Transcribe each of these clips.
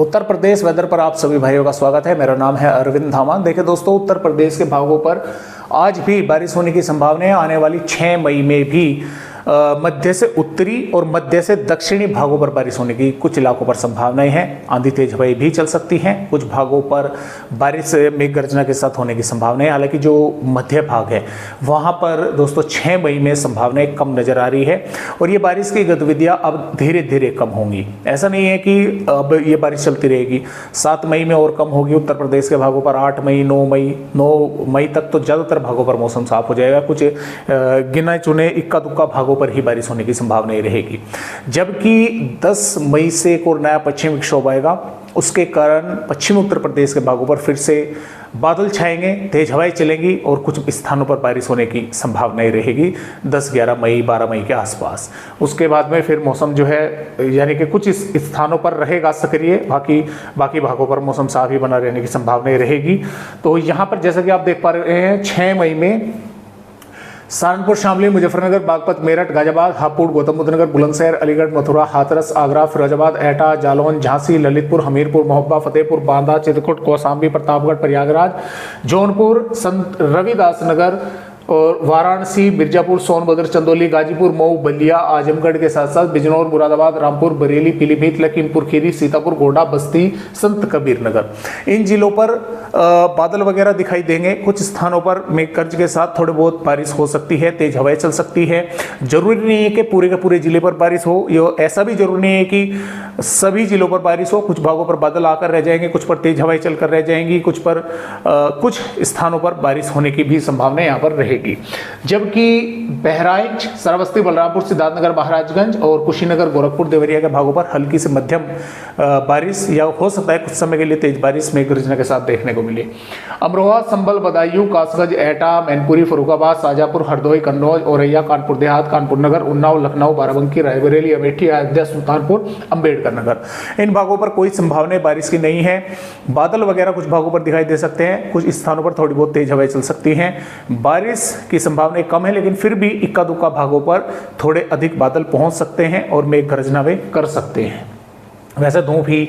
Uttar Pradesh weather पर आप सभी भाइयों का स्वागत है। मेरा नाम है अरविंद धामा। देखिए दोस्तों, उत्तर प्रदेश के भागों पर आज भी बारिश होने की संभावना है। आने वाली 6 मई में भी मध्य से उत्तरी और मध्य से दक्षिणी भागों पर बारिश होने की कुछ इलाकों पर संभावनाएं हैं। आंधी तेज हवाएं भी चल सकती हैं। कुछ भागों पर बारिश मेघ गर्जना के साथ होने की संभावना है। हालांकि जो मध्य भाग है वहां पर दोस्तों 6 मई में संभावनाएं कम नजर आ रही है और ये बारिश की गतिविधियां अब धीरे धीरे कम होंगी। ऐसा नहीं है कि अब ये बारिश चलती रहेगी। 7 मई में और कम होगी उत्तर प्रदेश के भागों पर। 8 मई 9 मई तक तो ज़्यादातर भागों पर मौसम साफ हो जाएगा। कुछ गिने चुने इक्का दुक्का भागों पर ही बारिश होने की संभावना रहेगी। जबकि 10 मई से एक और नया पश्चिमी विक्षोभ आएगा। उसके कारण पश्चिमी उत्तर प्रदेश के भागों पर फिर से बादल छाएंगे, तेज हवाएं चलेंगी और कुछ स्थानों पर बारिश होने की संभावनाएं रहेगी 10, 11 मई, 12 मई के आसपास। उसके बाद में फिर मौसम जो है यानी कि कुछ स्थानों पर रहेगा सक्रिय, बाकी भागों पर मौसम साफ ही बना रहने की संभावनाएं रहेगी। तो यहाँ पर जैसा कि आप देख पा रहे हैं 6 मई में सहारनपुर, शामली, मुजफ्फरनगर, बागपत, मेरठ, गाजियाबाद, हापुड़, गौतम बुद्ध नगर, बुलंदशहर, अलीगढ़, मथुरा, हाथरस, आगरा, फिरोजाबाद, एटा, जालौन, झांसी, ललितपुर, हमीरपुर, महोबा, फतेहपुर, बांदा, चित्रकूट, कौशाम्बी, प्रतापगढ़, प्रयागराज, जौनपुर, संत रविदास नगर और वाराणसी, मिर्जापुर, सोनभद्र, चंदौली, गाजीपुर, मऊ, बलिया, आजमगढ़ के साथ साथ बिजनौर, मुरादाबाद, रामपुर, बरेली, पीलीभीत, लखीमपुर खीरी, सीतापुर, गोंडा, बस्ती, संत कबीर नगर, इन जिलों पर बादल वगैरह दिखाई देंगे। कुछ स्थानों पर मेघगर्ज के साथ थोड़ी बहुत बारिश हो सकती है, तेज हवाएं चल सकती है। जरूरी नहीं है कि पूरे के पूरे जिले पर बारिश हो। ये ऐसा भी जरूरी नहीं है कि सभी जिलों पर बारिश हो। कुछ भागों पर बादल आकर रह जाएंगे, कुछ पर तेज हवाएं चलकर रह जाएंगी, कुछ स्थानों पर बारिश होने की भी संभावना यहाँ पर रहेगी। जबकि बहराइच, श्रावस्ती, बलरामपुर, सिद्धार्थनगर, महाराजगंज और कुशीनगर, गोरखपुर, देवरिया के भागों पर हल्की से मध्यम बारिश या हो सकता है कुछ समय के लिए तेज बारिश मेघ गर्जना के साथ देखने को मिले। अमरोहा, संभल, बदायूं, कासगंज, एटा, मैनपुरी, फर्रुखाबाद, शाजापुर, हरदोई, कन्नौज, औरैया, कानपुर देहात, कानपुर नगर, उन्नाव, लखनऊ, बाराबंकी, रायबरेली, अमेठी, अयोध्या, सुल्तानपुर, अंबेडकर नगर, इन भागों पर कोई संभावना बारिश की नहीं है। बादल वगैरह कुछ भागों पर दिखाई दे सकते हैं। कुछ स्थानों पर थोड़ी बहुत तेज हवाएं चल सकती हैं। बारिश की संभावना कम है, लेकिन फिर भी इक्का दुक्का भागों पर थोड़े अधिक बादल पहुंच सकते हैं और मेघ गर्जना वे कर सकते हैं। वैसे धूप ही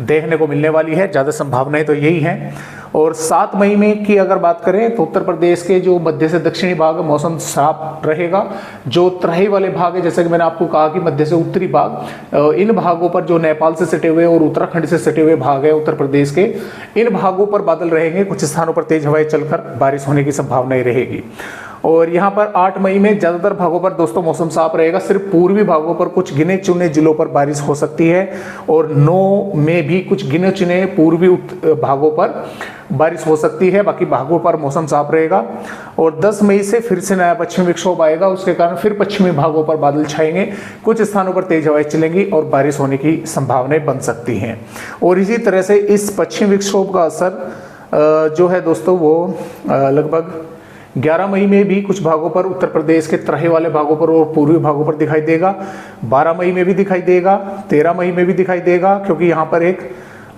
देखने को मिलने वाली है, ज़्यादा संभावनाएं तो यही हैं। और 7 मई में की अगर बात करें तो उत्तर प्रदेश के जो मध्य से दक्षिणी भाग है मौसम साफ रहेगा। जो तराई वाले भाग है, जैसे कि मैंने आपको कहा कि मध्य से उत्तरी भाग, इन भागों पर जो नेपाल से सटे हुए और उत्तराखंड से सटे हुए भाग है उत्तर प्रदेश के, इन भागों पर बादल रहेंगे। कुछ स्थानों पर तेज हवाएं चलकर बारिश होने की संभावनाएं रहेगी। और यहाँ पर 8 मई में ज़्यादातर भागों पर दोस्तों मौसम साफ रहेगा। सिर्फ पूर्वी भागों पर कुछ गिने चुने जिलों पर बारिश हो सकती है और 9 में भी कुछ गिने चुने पूर्वी भागों पर बारिश हो सकती है। बाकी भागों पर मौसम साफ रहेगा। और 10 मई से फिर से नया पश्चिमी विक्षोभ आएगा। उसके कारण फिर पश्चिमी भागों पर बादल छाएंगे। कुछ स्थानों पर तेज हवाएं चलेंगी और बारिश होने की संभावनाएं बन सकती हैं। और इसी तरह से इस पश्चिमी विक्षोभ का असर जो है दोस्तों वो लगभग 11 मई में भी कुछ भागों पर उत्तर प्रदेश के तराई वाले भागों पर और पूर्वी भागों पर दिखाई देगा। 12 मई में भी दिखाई देगा, 13 मई में भी दिखाई देगा, क्योंकि यहाँ पर एक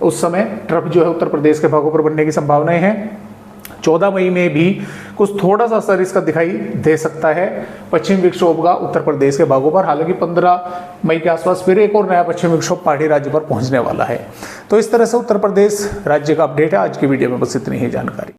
उस समय ट्रफ जो है उत्तर प्रदेश के भागों पर बनने की संभावनाएं हैं। 14 मई में भी कुछ थोड़ा सा असर इसका दिखाई दे सकता है पश्चिमी विक्षोभ का उत्तर प्रदेश के भागों पर। हालांकि 15 मई के आसपास फिर एक और नया पश्चिमी विक्षोभ पहाड़ी राज्य पर पहुंचने वाला है। तो इस तरह से उत्तर प्रदेश राज्य का अपडेट है। आज की वीडियो में बस इतनी ही जानकारी।